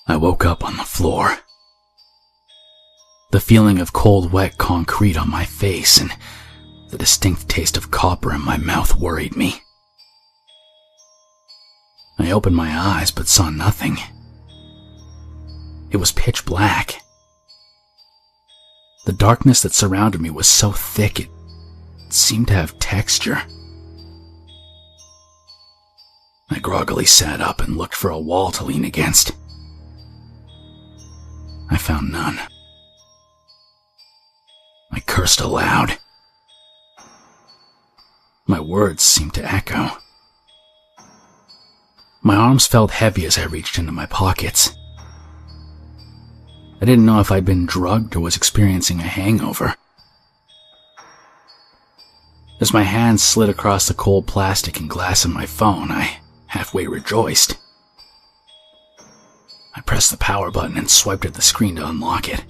I woke up on the floor. The feeling of cold, wet concrete on my face and the distinct taste of copper in my mouth worried me. I opened my eyes but saw nothing. It was pitch black. The darkness that surrounded me was so thick it seemed to have texture. I groggily sat up and looked for a wall to lean against. I found none. I cursed aloud. My words seemed to echo. My arms felt heavy as I reached into my pockets. I didn't know if I'd been drugged or was experiencing a hangover. As my hands slid across the cold plastic and glass of my phone, I halfway rejoiced. I pressed the power button and swiped at the screen to unlock it.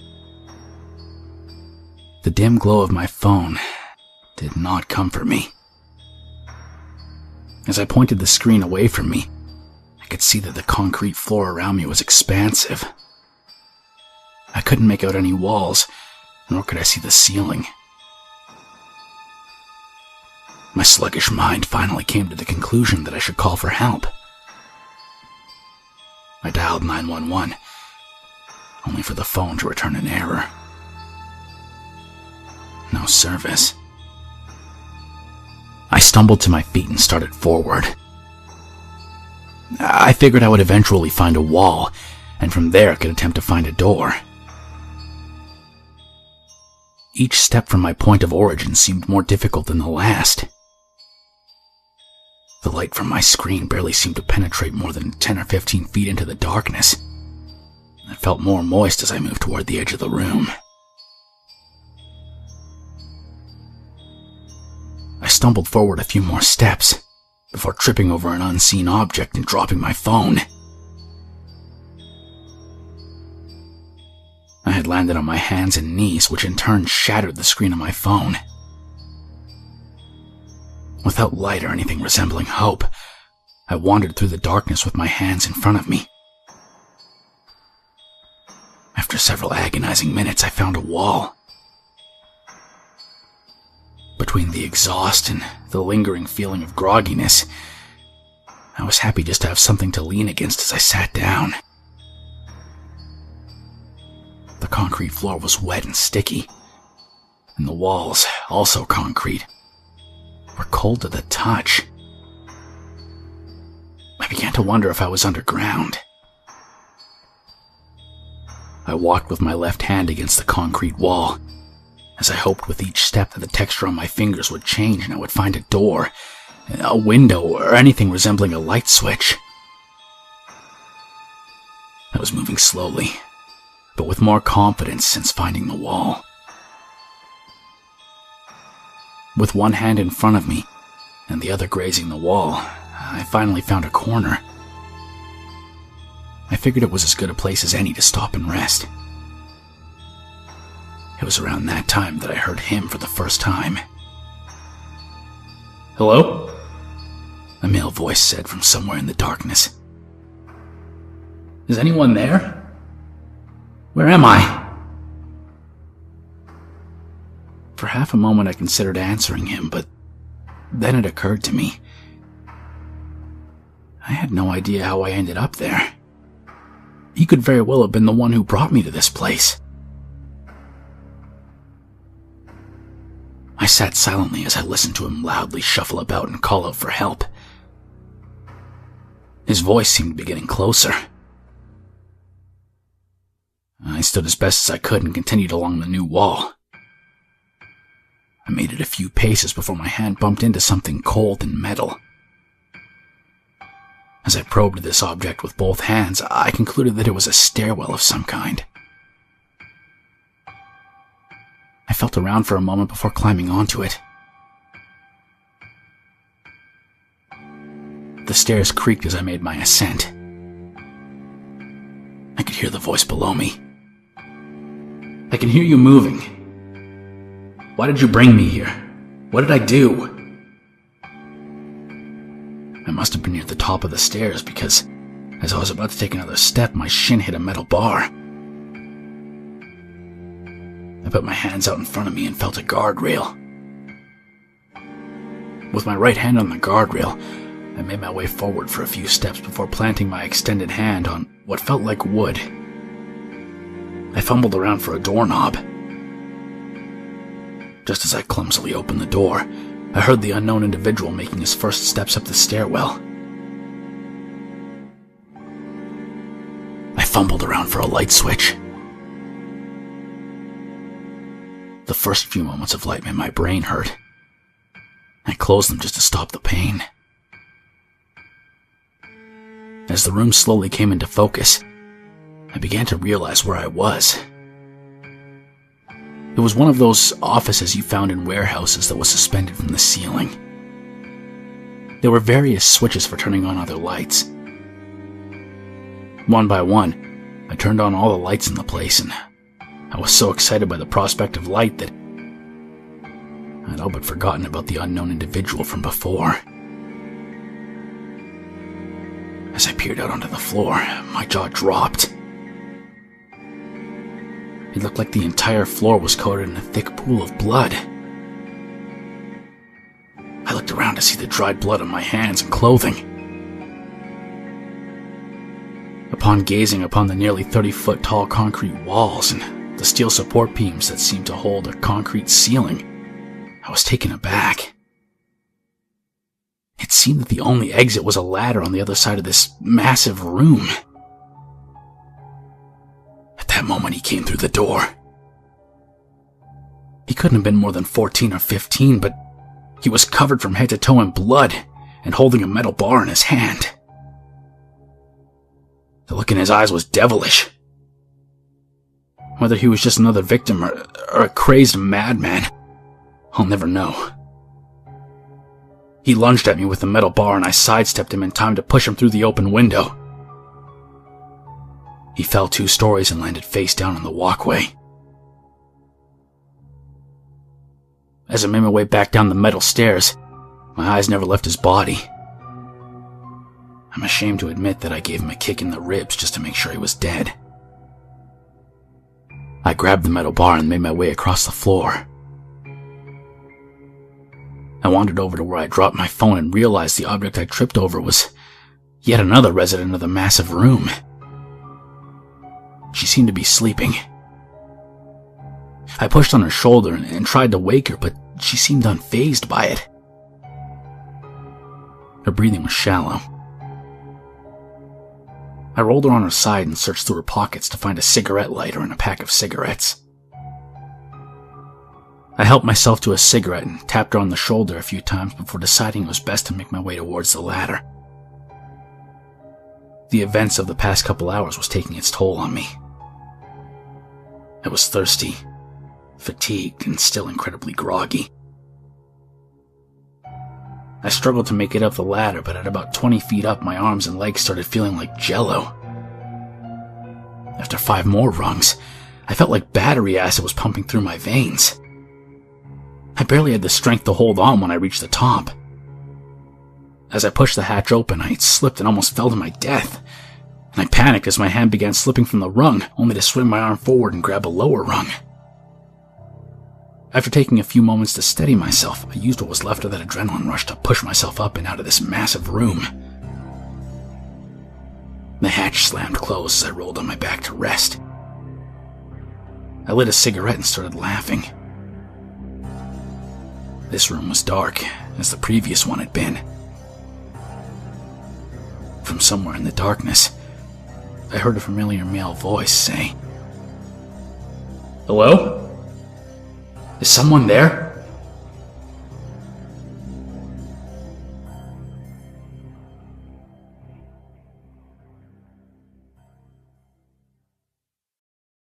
The dim glow of my phone did not comfort me. As I pointed the screen away from me, I could see that the concrete floor around me was expansive. I couldn't make out any walls, nor could I see the ceiling. My sluggish mind finally came to the conclusion that I should call for help. I dialed 911, only for the phone to return an error. No service. I stumbled to my feet and started forward. I figured I would eventually find a wall, and from there I could attempt to find a door. Each step from my point of origin seemed more difficult than the last. The light from my screen barely seemed to penetrate more than 10 or 15 feet into the darkness. It felt more moist as I moved toward the edge of the room. I stumbled forward a few more steps before tripping over an unseen object and dropping my phone. I had landed on my hands and knees, which in turn shattered the screen of my phone. Without light or anything resembling hope, I wandered through the darkness with my hands in front of me. After several agonizing minutes, I found a wall. Between the exhaust and the lingering feeling of grogginess, I was happy just to have something to lean against as I sat down. The concrete floor was wet and sticky, and the walls, also concrete, were cold to the touch. I began to wonder if I was underground. I walked with my left hand against the concrete wall, as I hoped with each step that the texture on my fingers would change and I would find a door, a window, or anything resembling a light switch. I was moving slowly, but with more confidence since finding the wall. With one hand in front of me and the other grazing the wall, I finally found a corner. I figured it was as good a place as any to stop and rest. It was around that time that I heard him for the first time. "Hello?" a male voice said from somewhere in the darkness. "Is anyone there? Where am I?" For half a moment I considered answering him, but then it occurred to me. I had no idea how I ended up there. He could very well have been the one who brought me to this place. I sat silently as I listened to him loudly shuffle about and call out for help. His voice seemed to be getting closer. I stood as best as I could and continued along the new wall. I made it a few paces before my hand bumped into something cold and metal. As I probed this object with both hands, I concluded that it was a stairwell of some kind. I felt around for a moment before climbing onto it. The stairs creaked as I made my ascent. I could hear the voice below me. "I can hear you moving. Why did you bring me here? What did I do?" I must have been near the top of the stairs because As I was about to take another step, my shin hit a metal bar. I put my hands out in front of me and felt a guardrail. With my right hand on the guardrail, I made my way forward for a few steps before planting my extended hand on what felt like wood. I fumbled around for a doorknob. Just as I clumsily opened the door, I heard the unknown individual making his first steps up the stairwell. I fumbled around for a light switch. The first few moments of light made my brain hurt. I closed them just to stop the pain. As the room slowly came into focus, I began to realize where I was. It was one of those offices you found in warehouses that was suspended from the ceiling. There were various switches for turning on other lights. One by one, I turned on all the lights in the place, and I was so excited by the prospect of light that I'd all but forgotten about the unknown individual from before. As I peered out onto the floor, my jaw dropped. It looked like the entire floor was coated in a thick pool of blood. I looked around to see the dried blood on my hands and clothing. Upon gazing upon the nearly 30-foot tall concrete walls and the steel support beams that seemed to hold a concrete ceiling, I was taken aback. It seemed that the only exit was a ladder on the other side of this massive room. At that moment, he came through the door. He couldn't have been more than 14 or 15, but he was covered from head to toe in blood and holding a metal bar in his hand. The look in his eyes was devilish. Whether he was just another victim or a crazed madman, I'll never know. He lunged at me with the metal bar and I sidestepped him in time to push him through the open window. He fell 2 stories and landed face down on the walkway. As I made my way back down the metal stairs, my eyes never left his body. I'm ashamed to admit that I gave him a kick in the ribs just to make sure he was dead. I grabbed the metal bar and made my way across the floor. I wandered over to where I dropped my phone and realized the object I tripped over was yet another resident of the massive room. She seemed to be sleeping. I pushed on her shoulder and tried to wake her, but she seemed unfazed by it. Her breathing was shallow. I rolled her on her side and searched through her pockets to find a cigarette lighter and a pack of cigarettes. I helped myself to a cigarette and tapped her on the shoulder a few times before deciding it was best to make my way towards the ladder. The events of the past couple hours was taking its toll on me. I was thirsty, fatigued, and still incredibly groggy. I struggled to make it up the ladder, but at about 20 feet up, my arms and legs started feeling like jello. After 5 more rungs, I felt like battery acid was pumping through my veins. I barely had the strength to hold on when I reached the top. As I pushed the hatch open, I slipped and almost fell to my death, and I panicked as my hand began slipping from the rung, only to swing my arm forward and grab a lower rung. After taking a few moments to steady myself, I used what was left of that adrenaline rush to push myself up and out of this massive room. The hatch slammed closed as I rolled on my back to rest. I lit a cigarette and started laughing. This room was dark, as the previous one had been. From somewhere in the darkness, I heard a familiar male voice say, "Hello? Is someone there?"